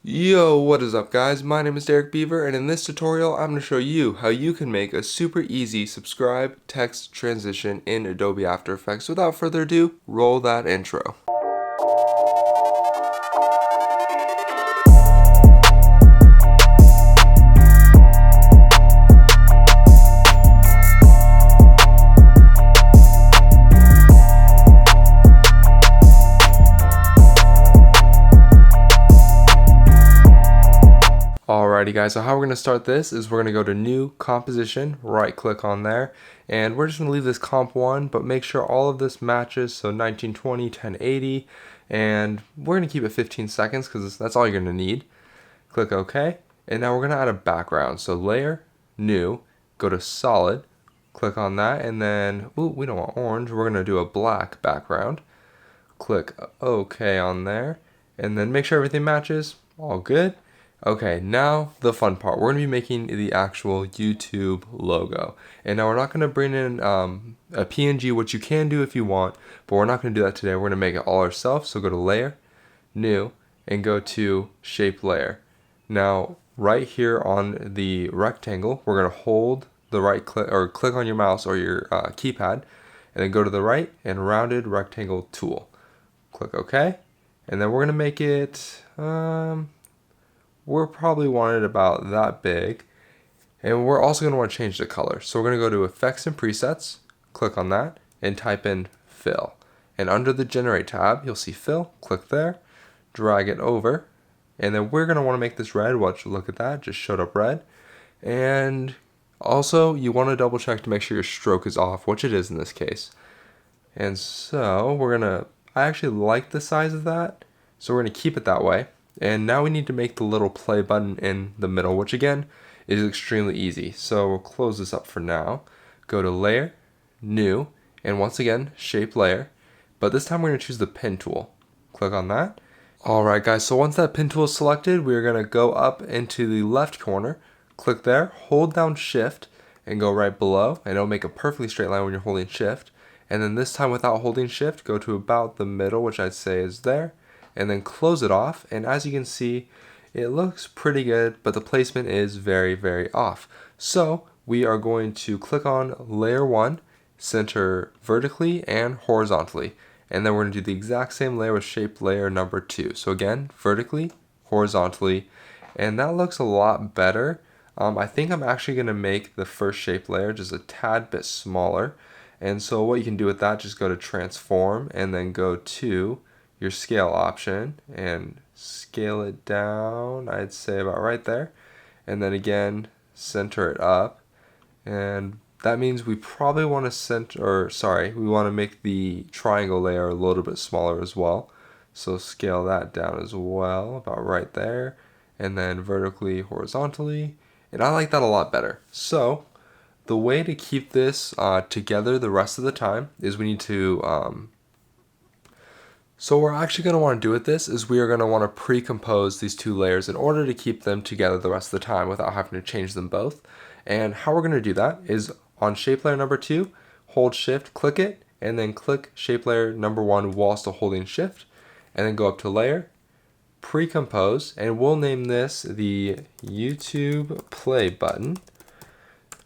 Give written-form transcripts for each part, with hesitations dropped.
Yo, what is up guys? My name is Derek Beaver, and in this tutorial I'm going to show you how you can make a super easy subscribe text transition in Adobe After Effects. Without further ado, roll that intro. Alrighty guys, so how we're going to start this is we're going to go to New Composition, right click on there, and we're just going to leave this Comp 1, but make sure all of this matches, so 1920, 1080, and we're going to keep it 15 seconds because that's all you're going to need. Click OK, and now we're going to add a background, so Layer, New, go to Solid, click on that, and then, we don't want orange, we're going to do a black background. Click OK on there, and then make sure everything matches, all good. Okay, now the fun part. We're going to be making the actual YouTube logo. And now we're not going to bring in a PNG, which you can do if you want, but we're not going to do that today. We're going to make it all ourselves. So go to Layer, New, and go to Shape Layer. Now, right here on the rectangle, we're going to hold the right click, or click on your mouse or your keypad, and then go to the right and Rounded Rectangle Tool. Click OK. And then we're going to make it... we're probably want it about that big, and we're also going to want to change the color. So we're going to go to Effects and Presets, click on that, and type in Fill. And under the Generate tab, you'll see Fill, click there, drag it over, and then we're going to want to make this red. Watch, look at that, just showed up red. And also, you want to double check to make sure your stroke is off, which it is in this case. And so we're going to, I actually like the size of that, so we're going to keep it that way. And now we need to make the little play button in the middle, which again is extremely easy. So we'll close this up for now. Go to Layer, New, and once again, Shape Layer. But this time we're going to choose the Pin tool. Click on that. Alright guys, so once that Pin tool is selected, we're going to go up into the left corner. Click there, hold down Shift, and go right below. And it'll make a perfectly straight line when you're holding Shift. And then this time without holding Shift, go to about the middle, which I'd say is there. And then close it off, and as you can see, it looks pretty good, but the placement is very, very off. So we are going to click on Layer 1, center vertically and horizontally, and then we're going to do the exact same layer with Shape Layer number 2. So again, vertically, horizontally, and that looks a lot better. I think I'm actually going to make the first shape layer just a tad bit smaller, and so what you can do with that, just go to Transform, and then go to your scale option and scale it down, I'd say about right there, and then again center it up, and that means we probably want to we want to make the triangle layer a little bit smaller as well, so scale that down as well about right there, and then vertically, horizontally, and I like that a lot better. So the way to keep this together the rest of the time is we need to so what we're actually going to want to do with this is we are going to want to pre-compose these two layers in order to keep them together the rest of the time without having to change them both. And how we're going to do that is on shape layer number 2, hold Shift, click it, and then click shape layer number 1 while still holding Shift, and then go up to Layer, Pre-compose, and we'll name this the YouTube Play button.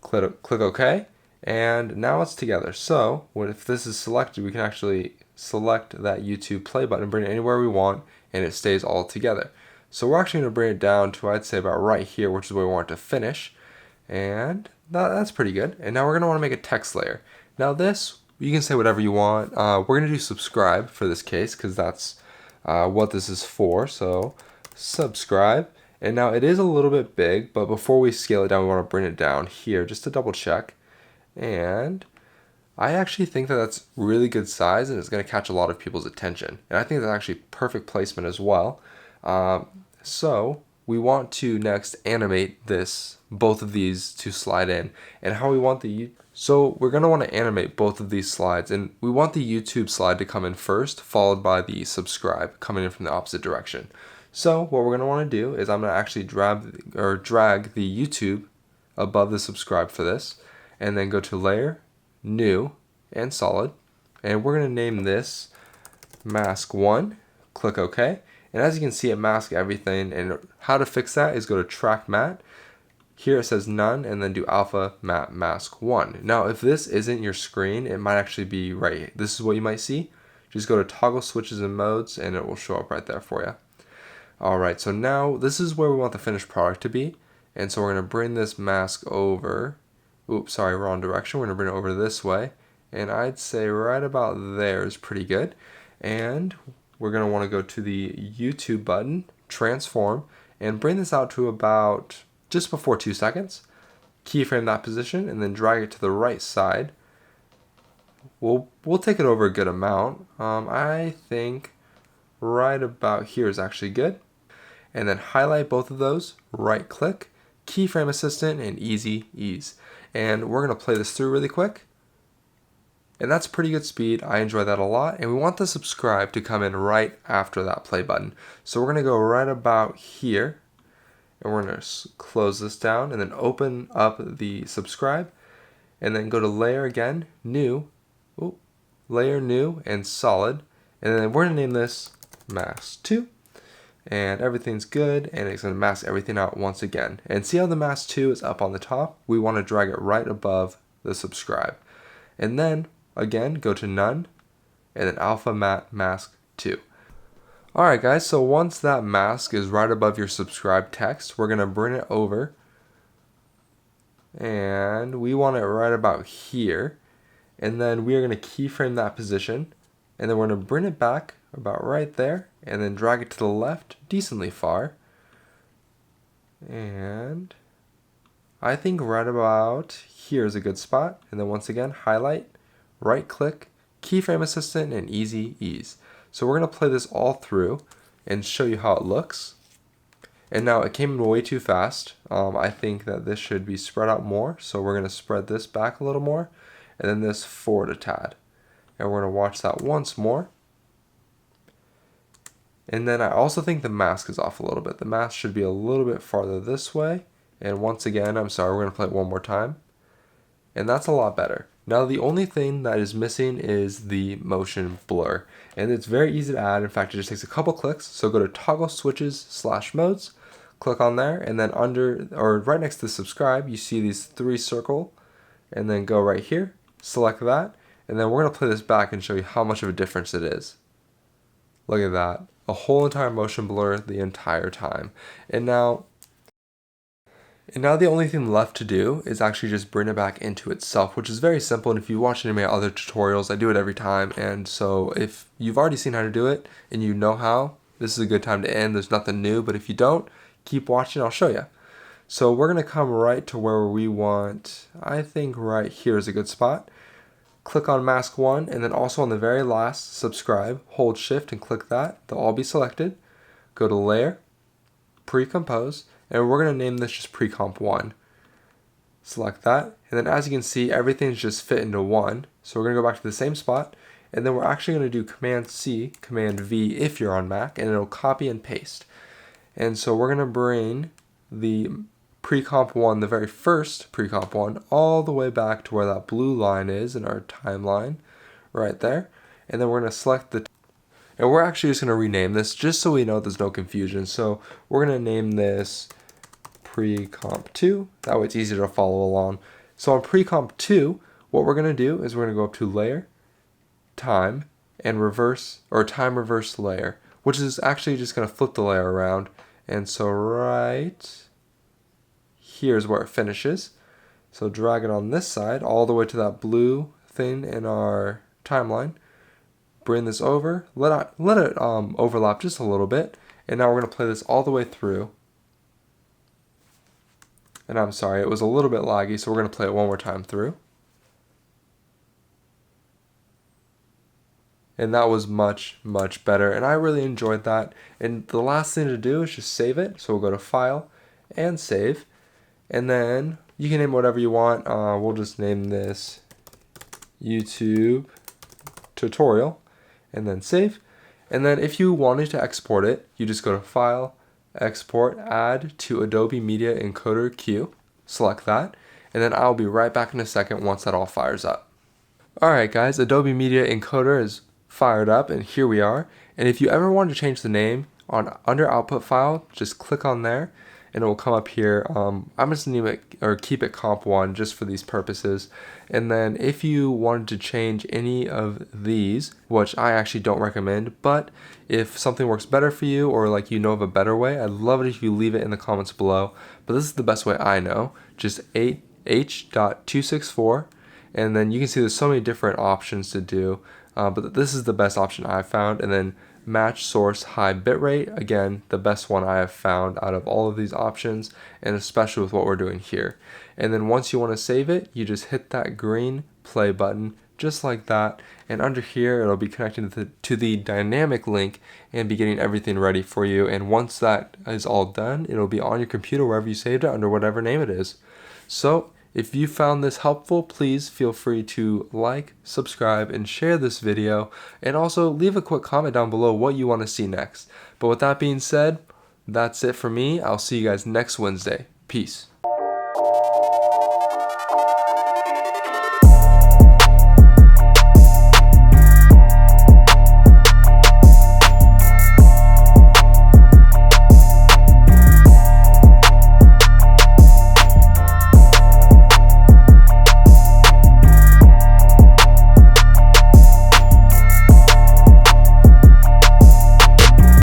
Click OK, and now it's together. So if this is selected, we can actually select that YouTube play button and bring it anywhere we want, and it stays all together. So we're actually going to bring it down to, I'd say, about right here, which is where we want it to finish, and that's pretty good. And now we're going to want to make a text layer. Now this, you can say whatever you want. We're going to do subscribe for this case because that's what this is for, so subscribe. And now it is a little bit big, but before we scale it down, we want to bring it down here just to double check. And I actually think that that's really good size, and it's going to catch a lot of people's attention. And I think that's actually perfect placement as well. So we want to next animate both of these to slide in. And how we want so we're going to want to animate both of these slides, and we want the YouTube slide to come in first, followed by the subscribe coming in from the opposite direction. So what we're going to want to do is I'm going to actually drag the YouTube above the subscribe for this, and then go to Layer, New, and Solid, and we're going to name this Mask 1, click OK, And as you can see, it masks everything. And how to fix that is go to track matte. Here it says none, and then do alpha matte mask 1. Now, if this isn't your screen, it might actually be right here. This is what you might see. Just go to toggle switches and modes, and it will show up right there for you. Alright, so now this is where we want the finished product to be. And so we're going to bring this mask over. Oops, sorry, wrong direction. We're going to bring it over this way. And I'd say right about there is pretty good. And we're going to want to go to the YouTube button, transform, and bring this out to about just before 2 seconds. Keyframe that position and then drag it to the right side. We'll take it over a good amount. I think right about here is actually good. And then highlight both of those, right click, keyframe assistant, and easy ease. And we're going to play this through really quick. And that's pretty good speed. I enjoy that a lot. And we want the subscribe to come in right after that play button. So we're going to go right about here. And we're going to close this down and then open up the subscribe. And then go to layer again, new, layer new, and solid. And then we're going to name this mask 2. And everything's good, and it's going to mask everything out once again. And see how the mask 2 is up on the top? We want to drag it right above the subscribe. And then, again, go to none, and then alpha matte mask 2. Alright guys, so once that mask is right above your subscribe text, we're going to bring it over. And we want it right about here. And then we are going to keyframe that position. And then we're going to bring it back about right there, and then drag it to the left decently far. And I think right about here is a good spot. And then once again, highlight, right click, keyframe assistant, and easy ease. So we're going to play this all through and show you how it looks. And now it came in way too fast. I think that this should be spread out more. So we're going to spread this back a little more, and then this forward a tad. And we're going to watch that once more. And then I also think the mask is off a little bit. The mask should be a little bit farther this way. And once again, I'm sorry, we're going to play it one more time. And that's a lot better. Now the only thing that is missing is the motion blur. And it's very easy to add. In fact, it just takes a couple clicks. So go to toggle switches / modes, click on there, and then under or right next to subscribe, you see these 3 circle, and then go right here, select that, and then we're going to play this back and show you how much of a difference it is. Look at that. A whole entire motion blur the entire time. And now the only thing left to do is actually just bring it back into itself, which is very simple. And if you watch any of my other tutorials, I do it every time. And so if you've already seen how to do it and you know how, this is a good time to end. There's nothing new, but if you don't, keep watching, I'll show you. So we're going to come right to where we want. I think right here is a good spot. Click on mask 1, and then also on the very last, subscribe, hold shift and click that. They'll all be selected. Go to layer, pre-compose, and we're going to name this just pre-comp 1. Select that, and then as you can see, everything's just fit into one. So we're going to go back to the same spot, and then we're actually going to do Command C, Command V if you're on Mac, and it'll copy and paste. And so we're going to bring the pre-comp 1, the very first pre-comp 1, all the way back to where that blue line is in our timeline, right there. And then we're going to select the, and we're actually just going to rename this just so we know there's no confusion. So we're going to name this pre-comp 2, that way it's easier to follow along. So on pre-comp 2, what we're going to do is we're going to go up to layer, time, and reverse, or time reverse layer, which is actually just going to flip the layer around. And so right here's where it finishes. So drag it on this side all the way to that blue thing in our timeline. Bring this over, let it overlap just a little bit, and now we're going to play this all the way through. And I'm sorry, it was a little bit laggy, so we're going to play it one more time through. And that was much, much better, and I really enjoyed that. And the last thing to do is just save it. So we'll go to File and Save. And then you can name whatever you want. We'll just name this YouTube tutorial and then save. And then if you wanted to export it, you just go to File, Export, Add to Adobe Media Encoder Queue. Select that. And then I'll be right back in a second once that all fires up. Alright guys, Adobe Media Encoder is fired up and here we are. And if you ever want to change the name, under output file, just click on there and it will come up here. I'm just gonna name it or keep it comp1 just for these purposes. And then if you wanted to change any of these, which I actually don't recommend, but if something works better for you or like you know of a better way, I'd love it if you leave it in the comments below. But this is the best way I know, just H.264, and then you can see there's so many different options to do, but this is the best option I've found. And then match source high bitrate, again the best one I have found out of all of these options, and especially with what we're doing here. And then once you want to save it, you just hit that green play button just like that, and under here it'll be connected to the dynamic link and be getting everything ready for you. And once that is all done, it'll be on your computer wherever you saved it under whatever name it is. So if you found this helpful, please feel free to like, subscribe, and share this video, and also leave a quick comment down below what you want to see next. But with that being said, that's it for me. I'll see you guys next Wednesday. Peace.